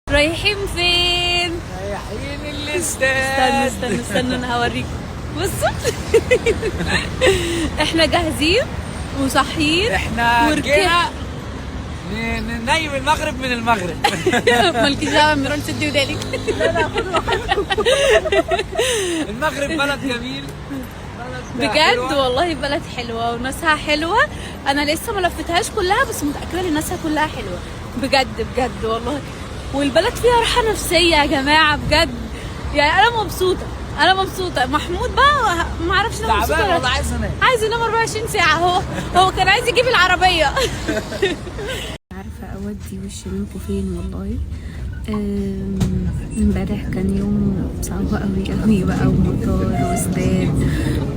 رايحين فين؟ رايحين الاستاد. استنوا انا هوريكم. بصوا احنا جاهزين وصاحيين. احنا جينا ننيم المغرب من المغرب. مالكيش دعوه ميرون، سدي ودانك. لا المغرب بلد جميل بجد والله بلد حلوه وناسها حلوه. انا لسه ما لفتهاش كلها بس متاكده ان ناسها كلها حلوه بجد بجد والله. والبلد فيها راحه نفسيه يا جماعه بجد. يعني انا مبسوطه. محمود بقى ما اعرفش انا مبسوطه تعبان والله، عايز انام 24 ساعه. هو كان عايز يجيب العربيه. عارفه اودي وشي منكم فين والله. امبارح كان يوم صعب قوي بقى، ومطار واستاد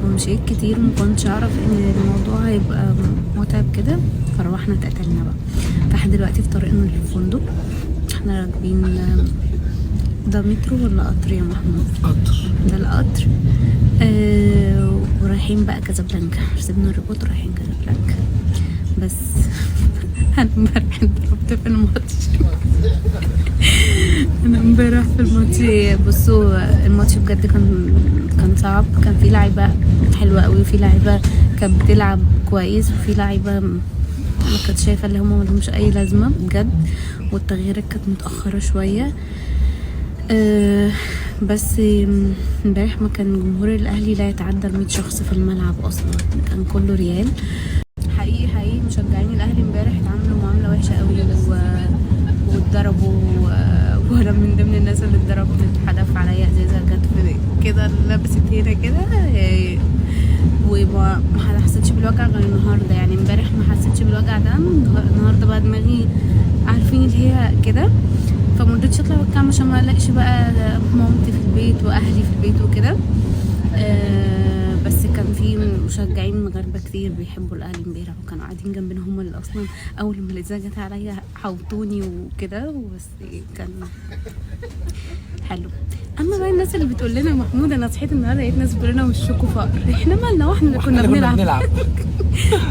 ومشيت كتير، ومكنتش اعرف ان الموضوع هيبقى متعب كده. فروحنا اتقتلنا بقى. فاحنا دلوقتي في طريقنا للفندق. احنا راكبين ده مترو ولا قطر يا محمود؟ قطر. ده القطر. ورايحين بقى كازابلانكا. سيبنا الريبوت رايحين كازابلانكا. بس انا امبارح ضربت في الماتش. انا امبارح في الماتش. بصوا الماتش بجد كان صعب. كان في لعيبه حلوه قوي، وفي لعيبه كانت بتلعب كويس، وفي لعيبه ما كنت شايفه اللي هم ملهمش اي لازمه بجد. والتغييرات كانت متاخره شويه. بس امبارح ما كان جمهور الاهلي لا يتعدى 100 شخص في الملعب اصلا. كان كله ريال. حقيقي مشجعين الاهلي امبارح اتعاملوا معامله وحشه قوي واتضربوا. وانا من ضمن الناس اللي اتضربت. اتحدف عليا ازازه جت في كده، لبست هنا كده. وما حسيتش بالوجع غير النهارده. يعني امبارح ما حسيتش بالوجع ده. النهارده بقى دماغي عارفين اللي هي كده. فمرضتش اطلع بالكعب عشان ما الاقيش بقى مامتي في البيت واهلي في البيت وكده. بس كان في مشجعين مغاربه كتير بيحبوا الاهلي امبارح، وكانوا قاعدين جنبنا. هم اللي اصلا اول ما الازازه جت عليا حوطوني وكده. وبس كان حلو. اما بقى الناس اللي بتقول لنا محمود انا صحيت النهارده لقيت ناس بتقول لنا وشكوا فقر. احنا مالنا؟ واحنا اللي كنا بنلعب.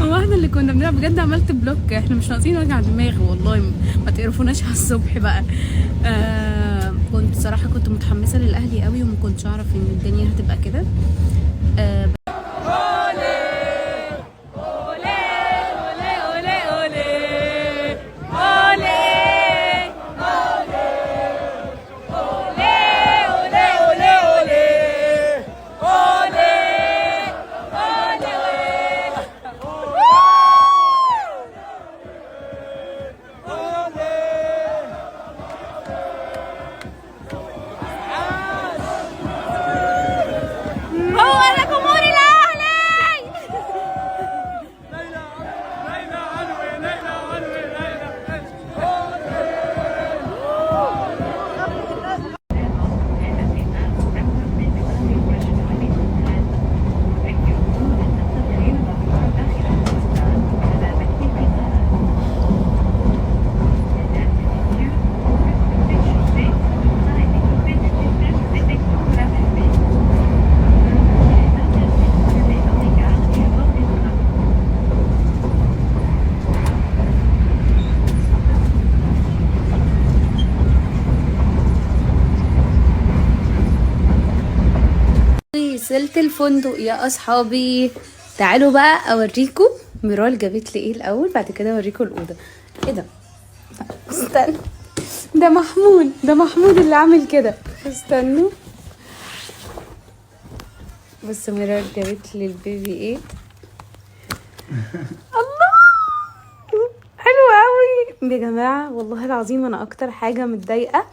هو احنا اللي كنا بنلعب بجد. عملت بلوك. احنا مش ناقصين وجع دماغ والله. ما تقرفوناش على الصبح بقى. كنت صراحه متحمسه للاهلي قوي، وما كنتش اعرف ان الدنيا هتبقى كده. وصلت الفندق يا اصحابي. تعالوا بقى اوريكم ميرال جابت لي ايه الاول، بعد كده اوريكم الاوضه. ايه ده؟ استنى، ده محمود اللي عامل كده. استنوا بس ميرال جابت لي البيبي ايه. الله حلو قوي يا جماعه. والله العظيم انا اكتر حاجه متضايقه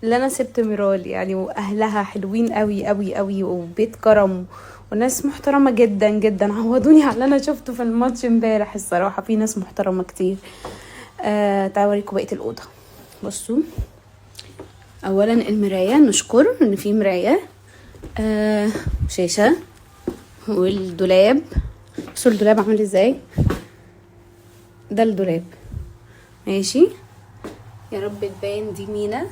اللي انا سبت ميرال يعني. واهلها حلوين قوي قوي قوي، وبيت كرم وناس محترمه جدا جدا. عوضوني على اللي انا شفته في الماتش امبارح. الصراحه في ناس محترمه كتير. تعالوا اوريكم بقيه الاوضه. بصوا اولا المرايه، نشكر ان في مرايه. شاشه والدولاب. بصوا الدولاب عامل ازاي. ده الدولاب ماشي. يا رب تبان دي مينا.